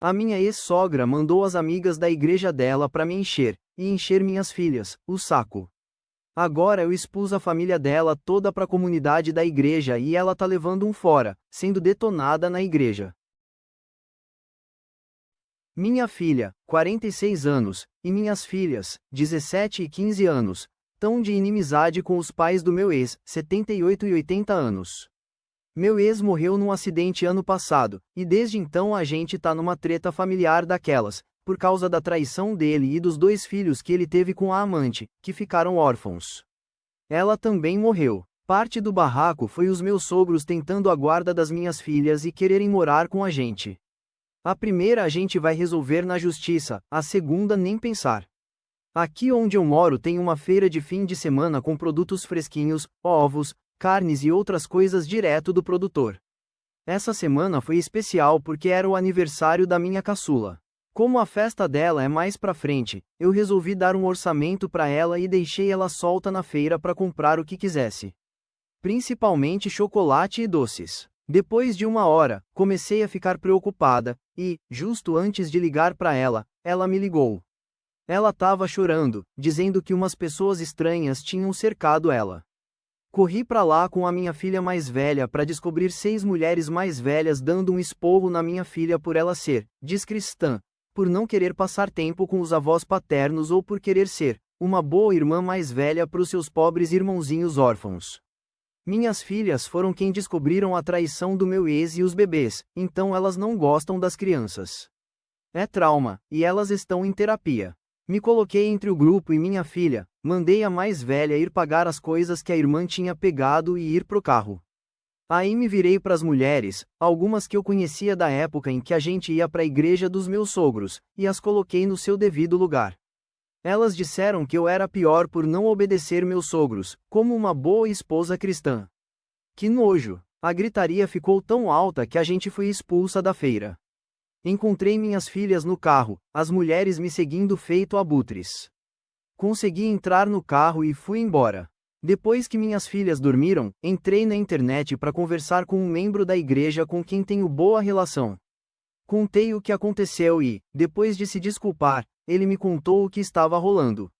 A minha ex-sogra mandou as amigas da igreja dela para me encher, e encher minhas filhas, o saco. Agora eu expus a família dela toda para a comunidade da igreja e ela tá levando um fora, sendo detonada na igreja. Minha filha, 46 anos, e minhas filhas, 17 e 15 anos, tão de inimizade com os pais do meu ex, 78 e 80 anos. Meu ex morreu num acidente ano passado, e desde então a gente tá numa treta familiar daquelas, por causa da traição dele e dos 2 filhos que ele teve com a amante, que ficaram órfãos. Ela também morreu. Parte do barraco foi os meus sogros tentando a guarda das minhas filhas e quererem morar com a gente. A primeira a gente vai resolver na justiça, a segunda nem pensar. Aqui onde eu moro tem uma feira de fim de semana com produtos fresquinhos, ovos, carnes e outras coisas direto do produtor. Essa semana foi especial porque era o aniversário da minha caçula. Como a festa dela é mais pra frente, eu resolvi dar um orçamento pra ela e deixei ela solta na feira pra comprar o que quisesse. Principalmente chocolate e doces. Depois de 1 hora, comecei a ficar preocupada, e, justo antes de ligar pra ela, ela me ligou. Ela tava chorando, dizendo que umas pessoas estranhas tinham cercado ela. Corri pra lá com a minha filha mais velha para descobrir 6 mulheres mais velhas dando um esporro na minha filha por ela ser descristã, por não querer passar tempo com os avós paternos ou por querer ser uma boa irmã mais velha para os seus pobres irmãozinhos órfãos. Minhas filhas foram quem descobriram a traição do meu ex e os bebês, então elas não gostam das crianças. É trauma, e elas estão em terapia. Me coloquei entre o grupo e minha filha, mandei a mais velha ir pagar as coisas que a irmã tinha pegado e ir pro carro. Aí me virei pras mulheres, algumas que eu conhecia da época em que a gente ia pra igreja dos meus sogros, e as coloquei no seu devido lugar. Elas disseram que eu era pior por não obedecer meus sogros, como uma boa esposa cristã. Que nojo! A gritaria ficou tão alta que a gente foi expulsa da feira. Encontrei minhas filhas no carro, as mulheres me seguindo feito abutres. Consegui entrar no carro e fui embora. Depois que minhas filhas dormiram, entrei na internet para conversar com um membro da igreja com quem tenho boa relação. Contei o que aconteceu e, depois de se desculpar, ele me contou o que estava rolando.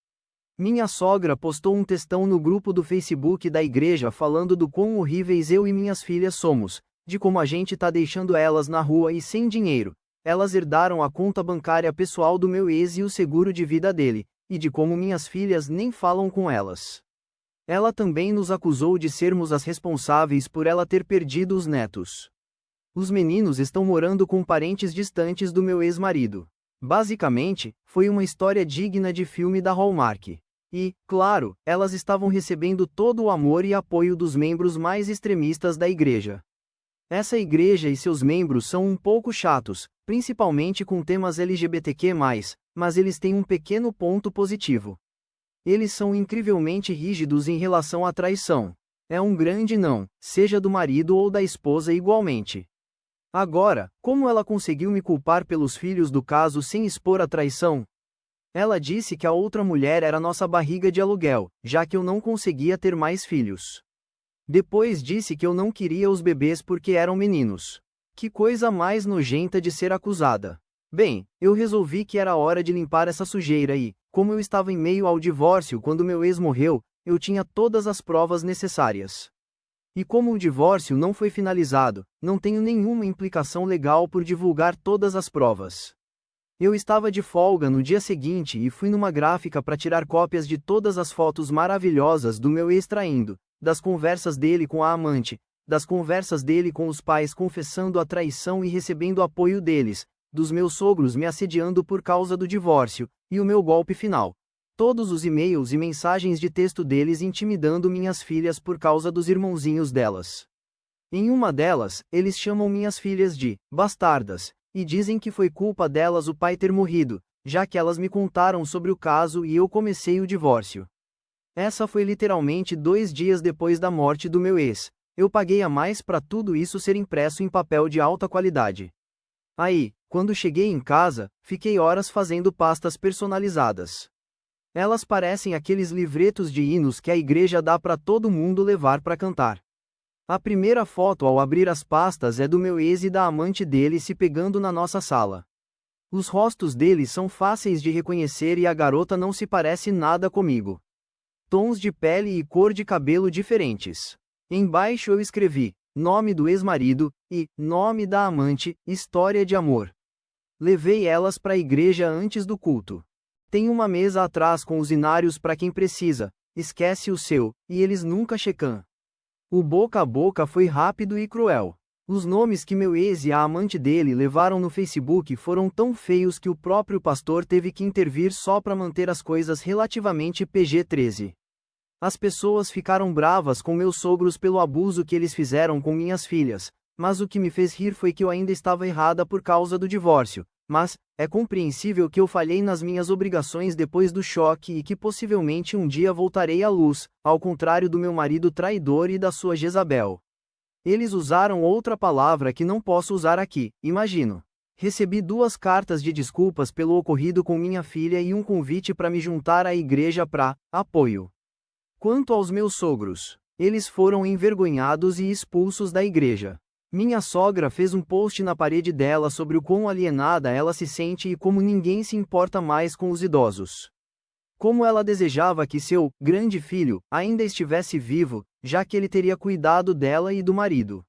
Minha sogra postou um textão no grupo do Facebook da igreja falando do quão horríveis eu e minhas filhas somos, de como a gente tá deixando elas na rua e sem dinheiro. Elas herdaram a conta bancária pessoal do meu ex e o seguro de vida dele, e de como minhas filhas nem falam com elas. Ela também nos acusou de sermos as responsáveis por ela ter perdido os netos. Os meninos estão morando com parentes distantes do meu ex-marido. Basicamente, foi uma história digna de filme da Hallmark. E, claro, elas estavam recebendo todo o amor e apoio dos membros mais extremistas da igreja. Essa igreja e seus membros são um pouco chatos, principalmente com temas LGBTQ+, mas eles têm um pequeno ponto positivo. Eles são incrivelmente rígidos em relação à traição. É um grande não, seja do marido ou da esposa igualmente. Agora, como ela conseguiu me culpar pelos filhos do caso sem expor a traição? Ela disse que a outra mulher era nossa barriga de aluguel, já que eu não conseguia ter mais filhos. Depois disse que eu não queria os bebês porque eram meninos. Que coisa mais nojenta de ser acusada. Bem, eu resolvi que era hora de limpar essa sujeira e, como eu estava em meio ao divórcio quando meu ex morreu, eu tinha todas as provas necessárias. E como o divórcio não foi finalizado, não tenho nenhuma implicação legal por divulgar todas as provas. Eu estava de folga no dia seguinte e fui numa gráfica para tirar cópias de todas as fotos maravilhosas do meu ex traindo, das conversas dele com a amante, das conversas dele com os pais confessando a traição e recebendo apoio deles, dos meus sogros me assediando por causa do divórcio, e o meu golpe final. Todos os e-mails e mensagens de texto deles intimidando minhas filhas por causa dos irmãozinhos delas. Em uma delas, eles chamam minhas filhas de bastardas, e dizem que foi culpa delas o pai ter morrido, já que elas me contaram sobre o caso e eu comecei o divórcio. Essa foi literalmente 2 dias depois da morte do meu ex. Eu paguei a mais para tudo isso ser impresso em papel de alta qualidade. Aí, quando cheguei em casa, fiquei horas fazendo pastas personalizadas. Elas parecem aqueles livretos de hinos que a igreja dá para todo mundo levar para cantar. A primeira foto ao abrir as pastas é do meu ex e da amante dele se pegando na nossa sala. Os rostos deles são fáceis de reconhecer e a garota não se parece nada comigo. Tons de pele e cor de cabelo diferentes. Embaixo eu escrevi: nome do ex-marido, e nome da amante, história de amor. Levei elas para a igreja antes do culto. Tem uma mesa atrás com os inários para quem precisa, esquece o seu, e eles nunca checam. O boca a boca foi rápido e cruel. Os nomes que meu ex e a amante dele levaram no Facebook foram tão feios que o próprio pastor teve que intervir só para manter as coisas relativamente PG-13. As pessoas ficaram bravas com meus sogros pelo abuso que eles fizeram com minhas filhas, mas o que me fez rir foi que eu ainda estava errada por causa do divórcio. Mas, é compreensível que eu falhei nas minhas obrigações depois do choque e que possivelmente um dia voltarei à luz, ao contrário do meu marido traidor e da sua Jezabel. Eles usaram outra palavra que não posso usar aqui, imagino. Recebi 2 cartas de desculpas pelo ocorrido com minha filha e um convite para me juntar à igreja para apoio. Quanto aos meus sogros, eles foram envergonhados e expulsos da igreja. Minha sogra fez um post na parede dela sobre o quão alienada ela se sente e como ninguém se importa mais com os idosos. Como ela desejava que seu grande filho ainda estivesse vivo, já que ele teria cuidado dela e do marido.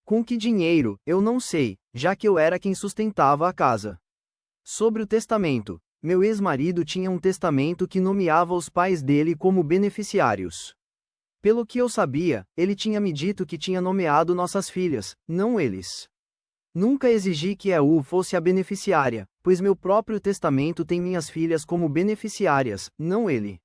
Com que dinheiro, eu não sei, já que eu era quem sustentava a casa. Sobre o testamento, meu ex-marido tinha um testamento que nomeava os pais dele como beneficiários. Pelo que eu sabia, ele tinha me dito que tinha nomeado nossas filhas, não eles. Nunca exigi que eu fosse a beneficiária, pois meu próprio testamento tem minhas filhas como beneficiárias, não ele.